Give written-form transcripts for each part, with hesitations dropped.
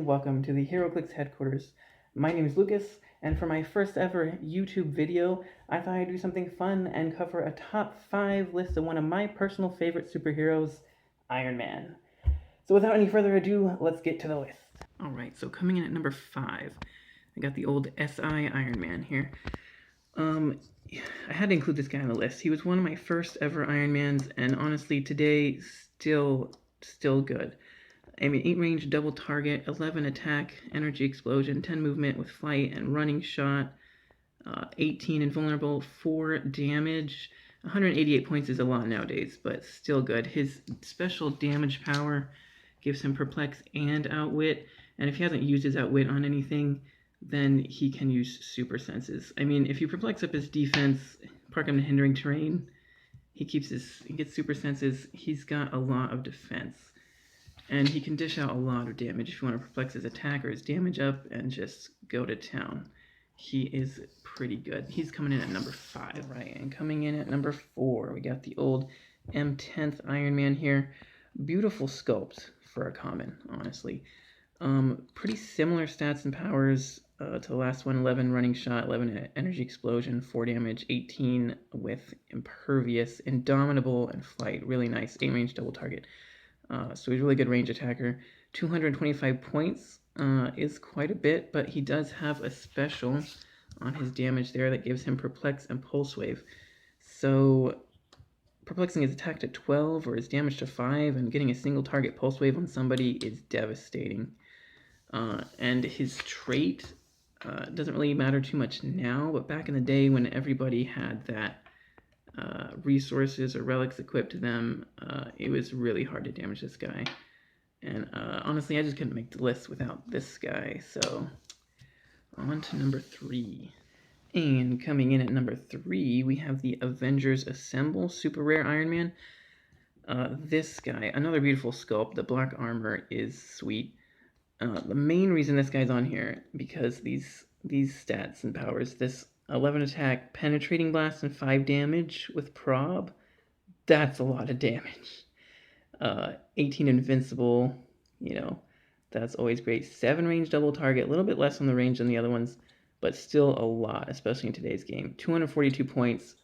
welcome to the Heroclix headquarters. My name is Lucas, and for my first ever YouTube video, I thought I'd do something fun and cover a top 5 list of one of my personal favorite superheroes, Iron Man. So without any further ado, let's get to the list. Alright, so coming in at number 5, I got the old SI Iron Man here. I had to include this guy on the list. He was one of my first ever Iron Mans, and honestly, today, still good. I mean, 8 range, double target, 11 attack, energy explosion, 10 movement with flight and running shot, 18 invulnerable, 4 damage. 188 points is a lot nowadays, but still good. His special damage power gives him perplex and outwit, and if he hasn't used his outwit on anything, then he can use super senses. I mean, if you perplex up his defense, park him to hindering terrain, he gets super senses. He's got a lot of defense. And he can dish out a lot of damage if you want to perplex his attack or his damage up and just go to town. He is pretty good. He's coming in at number 5, right? And coming in at number 4, we got the old M10th Iron Man here. Beautiful sculpt for a common, honestly. Pretty similar stats and powers to the last one. 11 running shot, 11 energy explosion, 4 damage, 18 with impervious, indomitable, and flight. Really nice. 8 range double target. So he's a really good range attacker. 225 points is quite a bit, but he does have a special on his damage there that gives him Perplex and Pulse Wave. So perplexing his attack to 12 or his damage to 5 and getting a single target Pulse Wave on somebody is devastating. And his trait doesn't really matter too much now, but back in the day when everybody had that resources or relics equipped to them, it was really hard to damage this guy. And honestly, I just couldn't make the list without this guy. So on to number 3. And coming in at number 3, we have the Avengers Assemble Super Rare Iron Man. This guy, another beautiful sculpt. The black armor is sweet. The main reason this guy's on here, because these stats and powers, this 11 attack, penetrating blast, and 5 damage with prob, that's a lot of damage. 18 invincible, that's always great. 7 range double target, a little bit less on the range than the other ones, but still a lot, especially in today's game. 242 points.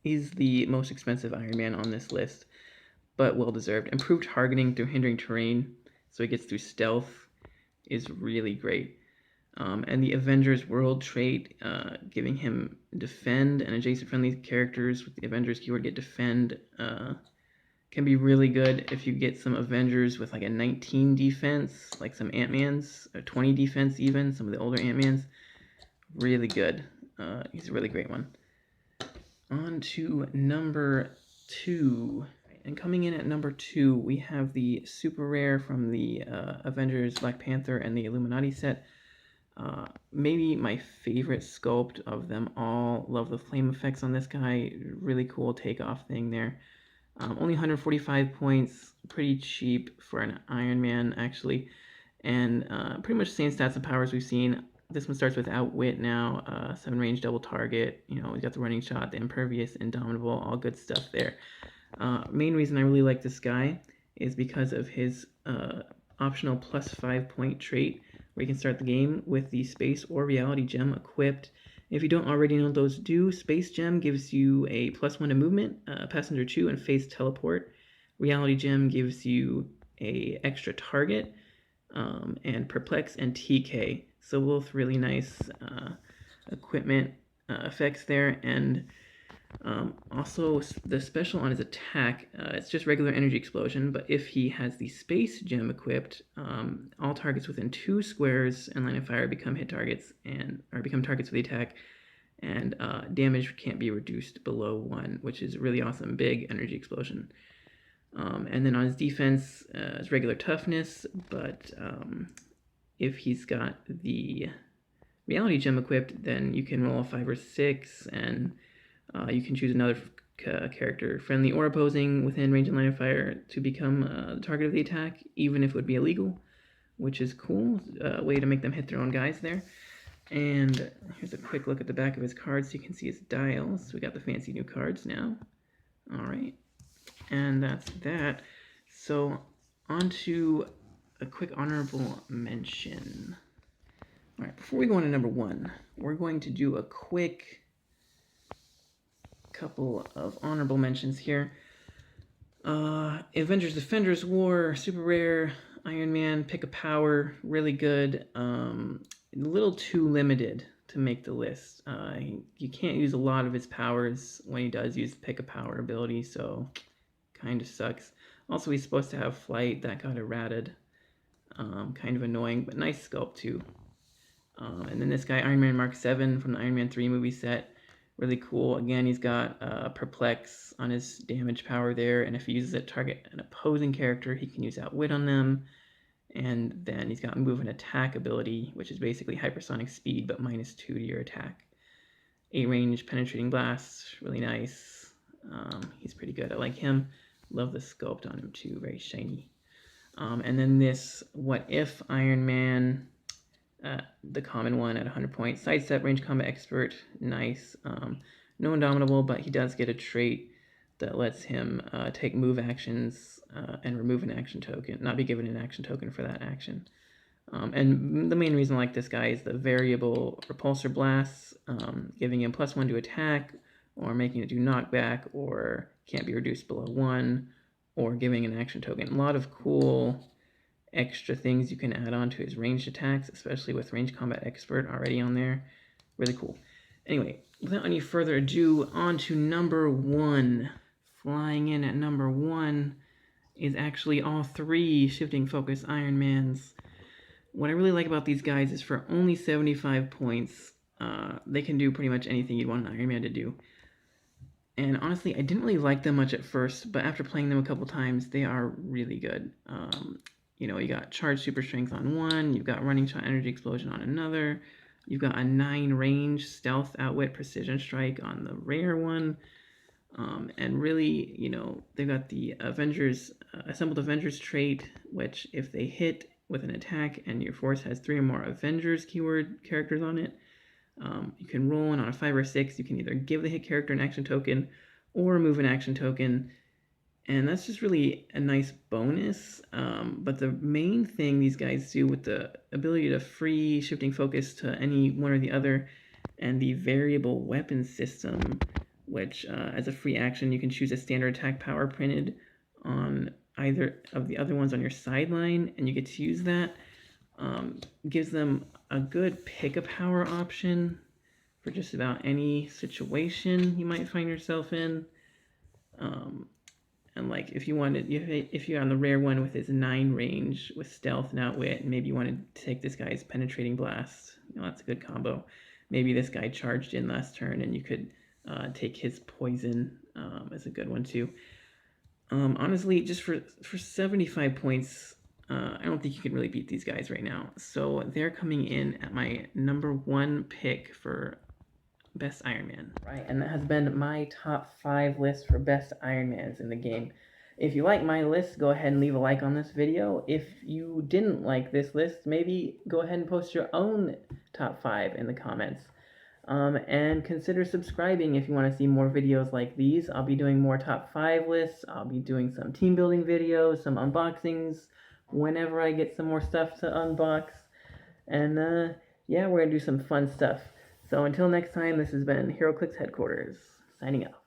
He's the most expensive Iron Man on this list, but well deserved. Improved targeting through hindering terrain, so he gets through stealth, is really great. And the Avengers World trait, giving him defend, and adjacent friendly characters with the Avengers keyword get defend, can be really good if you get some Avengers with like a 19 defense, like some Ant-Mans, or 20 defense even, some of the older Ant-Mans. Really good. He's a really great one. On to number 2. And coming in at number 2, we have the super rare from the Avengers, Black Panther, and the Illuminati set. Maybe my favorite sculpt of them all. Love the flame effects on this guy. Really cool takeoff thing there. Only 145 points. Pretty cheap for an Iron Man, actually. And pretty much the same stats and powers we've seen. This one starts with Outwit now. 7 range double target. We got the running shot, the impervious, indomitable, all good stuff there. Main reason I really like this guy is because of his optional plus 5 point trait, where you can start the game with the Space or Reality Gem equipped. If you don't already know what those do, Space Gem gives you a +1 to movement, Passenger 2, and Phase Teleport. Reality Gem gives you a extra target, and Perplex and TK. So both really nice equipment effects there. And also the special on his attack, it's just regular energy explosion, but if he has the Space Gem equipped, all targets within 2 squares in line of fire become hit targets or become targets for the attack, and damage can't be reduced below 1, which is really awesome. Big energy explosion. And then on his defense, it's regular toughness, but if he's got the Reality Gem equipped, then you can roll a 5 or 6, and you can choose another character, friendly or opposing, within range and line of fire, to become the target of the attack, even if it would be illegal, which is cool. Way to make them hit their own guys there. And here's a quick look at the back of his cards so you can see his dials. We got the fancy new cards now. All right, and that's that. So on to a quick honorable mention. All right, before we go on to number 1, we're going to do a quick couple of honorable mentions here. Avengers Defenders War, super rare. Iron Man, pick a power, really good. A little too limited to make the list. You can't use a lot of his powers when he does use pick a power ability, so kind of sucks. Also, he's supposed to have flight, that got errated. Kind of annoying, but nice sculpt too. And then this guy, Iron Man Mark 7 from the Iron Man 3 movie set. Really cool. Again, he's got Perplex on his damage power there, and if he uses it to target an opposing character, he can use Outwit on them. And then he's got Move and Attack ability, which is basically hypersonic speed, but -2 to your attack. 8-range penetrating blast, really nice. He's pretty good. I like him. Love the sculpt on him too, very shiny. And then this What If Iron Man, the common one at 100 points. Sidestep, range combat expert, nice. No indomitable, but he does get a trait that lets him take move actions and remove an action token, not be given an action token for that action. And the main reason I like this guy is the variable repulsor blasts, giving him +1 to attack, or making it do knockback, or can't be reduced below 1, or giving an action token. A lot of cool extra things you can add on to his ranged attacks, especially with range combat expert already on there. Really cool. Anyway, without any further ado, on to number 1. Flying in at number 1 is actually all 3 shifting focus Iron Mans. What I really like about these guys is for only 75 points, they can do pretty much anything you'd want an Iron Man to do. And honestly, I didn't really like them much at first, but after playing them a couple times, they are really good. You know, you got Charge Super Strength on one, you've got Running Shot Energy Explosion on another, you've got a 9-range Stealth Outwit Precision Strike on the rare one, and really, you know, they've got the Avengers, Assembled Avengers trait, which if they hit with an attack and your force has 3 or more Avengers keyword characters on it, you can roll in on a 5 or 6, you can either give the hit character an action token or remove an action token. And that's just really a nice bonus. But the main thing these guys do with the ability to free shifting focus to any one or the other, and the variable weapon system, which as a free action you can choose a standard attack power printed on either of the other ones on your sideline, and you get to use that, gives them a good pick a power option for just about any situation you might find yourself in. And like if you wanted, if you're on the rare one with his 9 range with stealth and outwit, and maybe you wanted to take this guy's penetrating blast, you know, that's a good combo. Maybe this guy charged in last turn and you could take his poison as a good one too. Honestly, just for 75 points, I don't think you can really beat these guys right now. So they're coming in at my number 1 pick for Best Iron Man. Right, and that has been my top 5 list for Best Iron Mans in the game. If you like my list, go ahead and leave a like on this video. If you didn't like this list, maybe go ahead and post your own top 5 in the comments. And consider subscribing if you want to see more videos like these. I'll be doing more top 5 lists. I'll be doing some team building videos, some unboxings, whenever I get some more stuff to unbox. And yeah, we're going to do some fun stuff. So until next time, this has been Heroclix Headquarters, signing out.